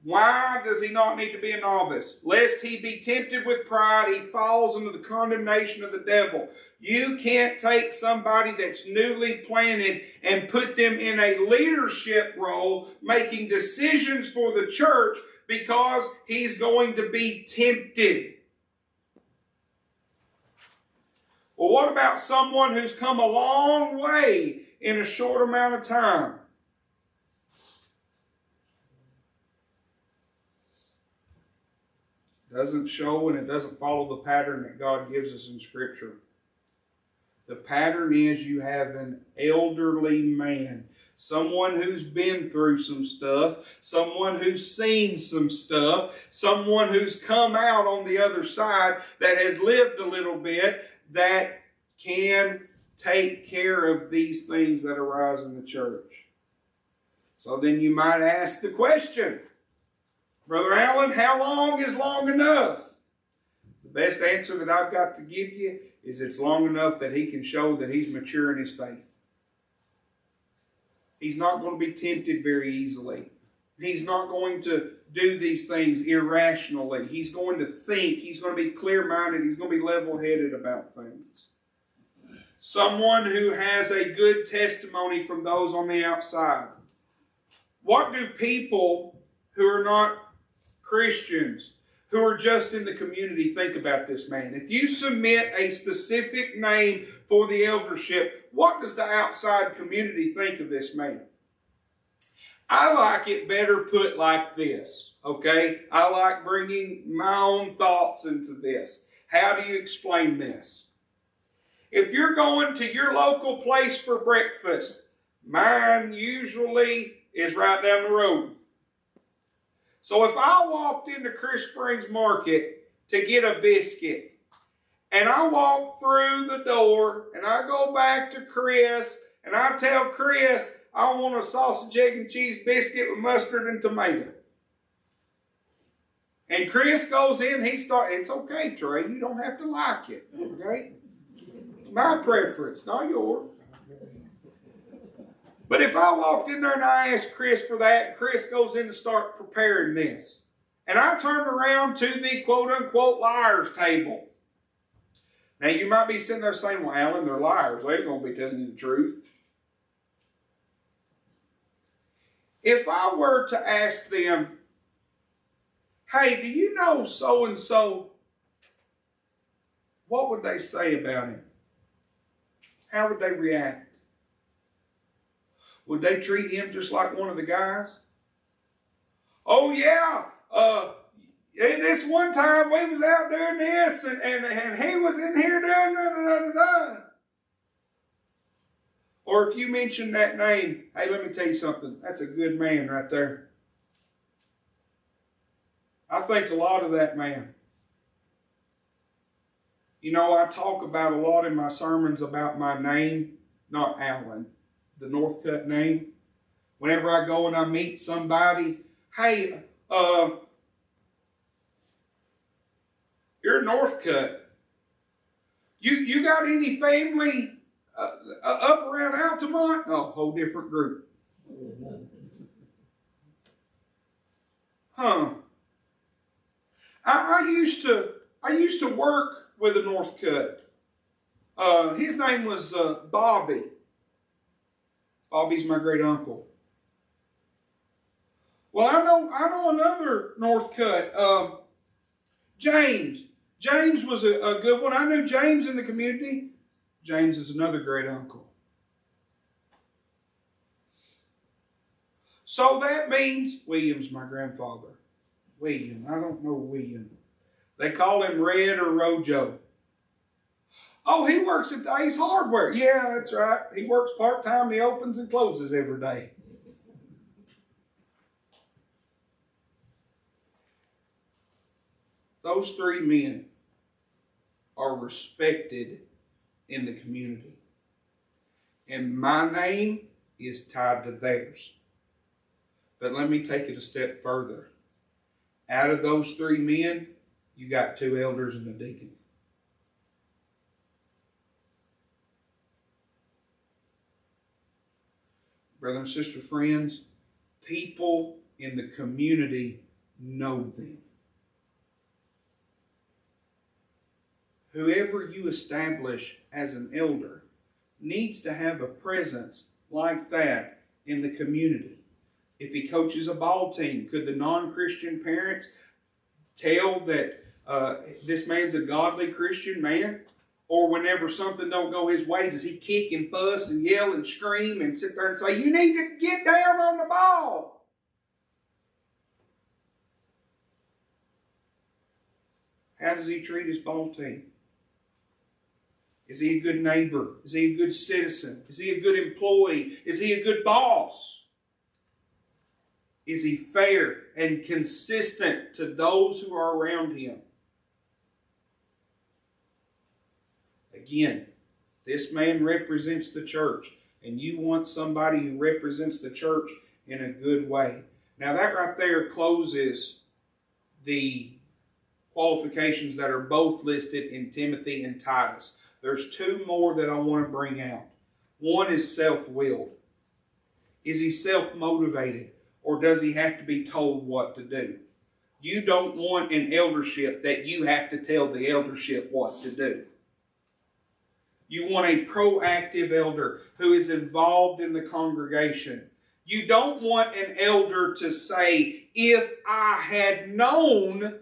Why does he not need to be a novice? Lest he be tempted with pride, he falls into the condemnation of the devil. You can't take somebody that's newly planted and put them in a leadership role, making decisions for the church, because he's going to be tempted. Well, what about someone who's come a long way in a short amount of time. It doesn't show and it doesn't follow the pattern that God gives us in Scripture. The pattern is you have an elderly man, someone who's been through some stuff, someone who's seen some stuff, someone who's come out on the other side that has lived a little bit, that can take care of these things that arise in the church. So then you might ask the question, Brother Allen, how long is long enough? The best answer that I've got to give you is it's long enough that he can show that he's mature in his faith. He's not going to be tempted very easily. He's not going to do these things irrationally. He's going to think. He's going to be clear-minded. He's going to be level-headed about things. Someone who has a good testimony from those on the outside. What do people who are not Christians, who are just in the community, think about this man? If you submit a specific name for the eldership, what does the outside community think of this man? I like it better put like this, okay? I like bringing my own thoughts into this. How do you explain this? If you're going to your local place for breakfast, mine usually is right down the road. So if I walked into Chris Springs Market to get a biscuit, and I walk through the door, and I go back to Chris, and I tell Chris, I want a sausage, egg, and cheese biscuit with mustard and tomato. And Chris goes in, it's okay, Trey, you don't have to like it, okay? It's my preference, not yours. But if I walked in there and I asked Chris for that, Chris goes in to start preparing this. And I turn around to the quote-unquote liars table. Now, you might be sitting there saying, well, Alan, they're liars. They ain't going to be telling you the truth. If I were to ask them, hey, do you know so-and-so? What would they say about him? How would they react? Would they treat him just like one of the guys? Oh, yeah. This one time we was out doing this and he was in here doing da-da-da-da-da. Or if you mention that name, hey, let me tell you something. That's a good man right there. I think a lot of that man. You know, I talk about a lot in my sermons about my name, not Alan. The Northcutt name. Whenever I go and I meet somebody, hey, you're Northcutt. You got any family up around Altamont? No, whole different group. Huh. I used to work with a Northcutt. His name was Bobby. Bobby's my great uncle. Well, I know another Northcutt. James. James was a good one. I knew James in the community. James is another great uncle. So that means William's my grandfather. William. I don't know William. They call him Red or Rojo. Oh, he works at Ace Hardware. Yeah, that's right. He works part-time. He opens and closes every day. Those three men are respected in the community. And my name is tied to theirs. But let me take it a step further. Out of those three men, you got 2 elders and a deacon. Brother and sister friends, people in the community know them. Whoever you establish as an elder needs to have a presence like that in the community. If he coaches a ball team, could the non-Christian parents tell that this man's a godly Christian man? Or whenever something don't go his way, does he kick and fuss and yell and scream and sit there and say, you need to get down on the ball? How does he treat his ball team? Is he a good neighbor? Is he a good citizen? Is he a good employee? Is he a good boss? Is he fair and consistent to those who are around him? Again, this man represents the church, and you want somebody who represents the church in a good way. Now that right there closes the qualifications that are both listed in Timothy and Titus. There's two more that I want to bring out. One is self-willed. Is he self-motivated, or does he have to be told what to do? You don't want an eldership that you have to tell the eldership what to do. You want a proactive elder who is involved in the congregation. You don't want an elder to say, if I had known.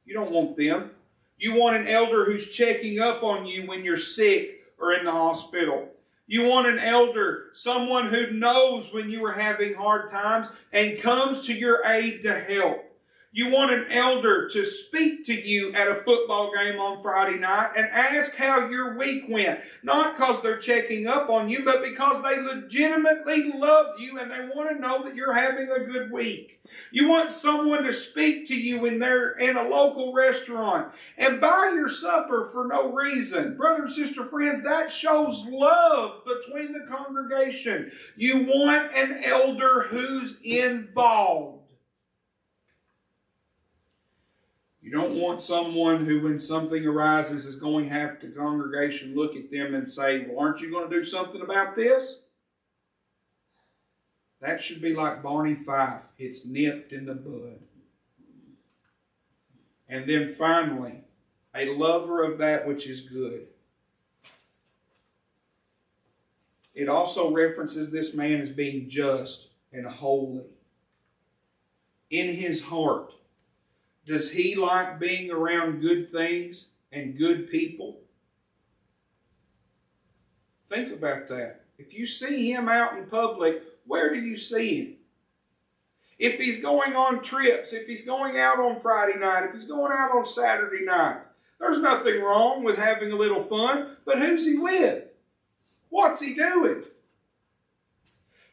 You don't want them. You want an elder who's checking up on you when you're sick or in the hospital. You want an elder, someone who knows when you are having hard times and comes to your aid to help. You want an elder to speak to you at a football game on Friday night and ask how your week went. Not because they're checking up on you, but because they legitimately love you and they want to know that you're having a good week. You want someone to speak to you when they're in a local restaurant and buy your supper for no reason. Brother and sister friends, that shows love between the congregation. You want an elder who's involved. You don't want someone who, when something arises, is going to have the congregation look at them and say, well, aren't you going to do something about this? That should be like Barney Fife. It's nipped in the bud. And then finally, a lover of that which is good. It also references this man as being just and holy. In his heart, does he like being around good things and good people? Think about that. If you see him out in public, where do you see him? If he's going on trips, if he's going out on Friday night, if he's going out on Saturday night, there's nothing wrong with having a little fun, but who's he with? What's he doing?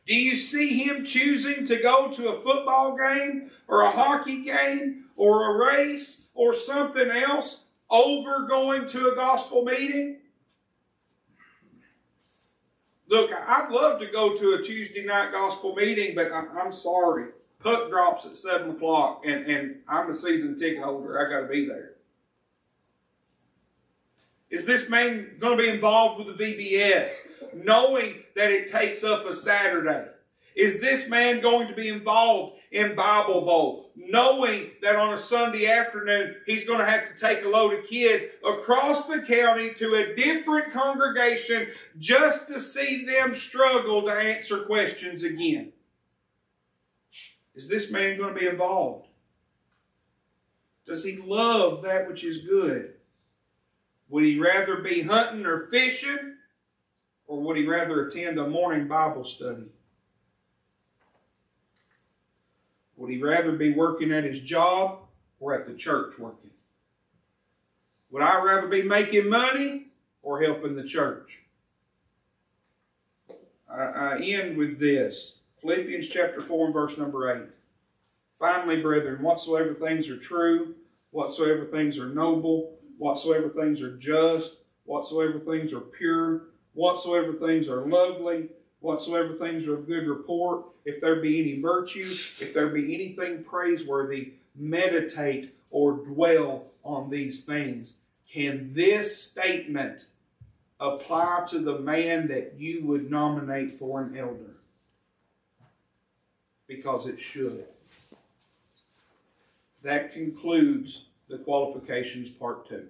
Do you see him choosing to go to a football game or a hockey game or a race or something else over going to a gospel meeting? Look, I'd love to go to a Tuesday night gospel meeting, but I'm sorry. Puck drops at 7 o'clock, and I'm a season ticket holder. I got to be there. Is this man going to be involved with the VBS, knowing that it takes up a Saturday? Is this man going to be involved in Bible Bowl, knowing that on a Sunday afternoon he's going to have to take a load of kids across the county to a different congregation just to see them struggle to answer questions again? Is this man going to be involved? Does he love that which is good? Would he rather be hunting or fishing, or would he rather attend a morning Bible study? Would he rather be working at his job or at the church working? Would I rather be making money or helping the church? I end with this. Philippians chapter 4 and verse number 8. Finally, brethren, whatsoever things are true, whatsoever things are noble, whatsoever things are just, whatsoever things are pure, whatsoever things are lovely, whatsoever things are of good report, if there be any virtue, if there be anything praiseworthy, meditate or dwell on these things. Can this statement apply to the man that you would nominate for an elder? Because it should. That concludes the qualifications part 2.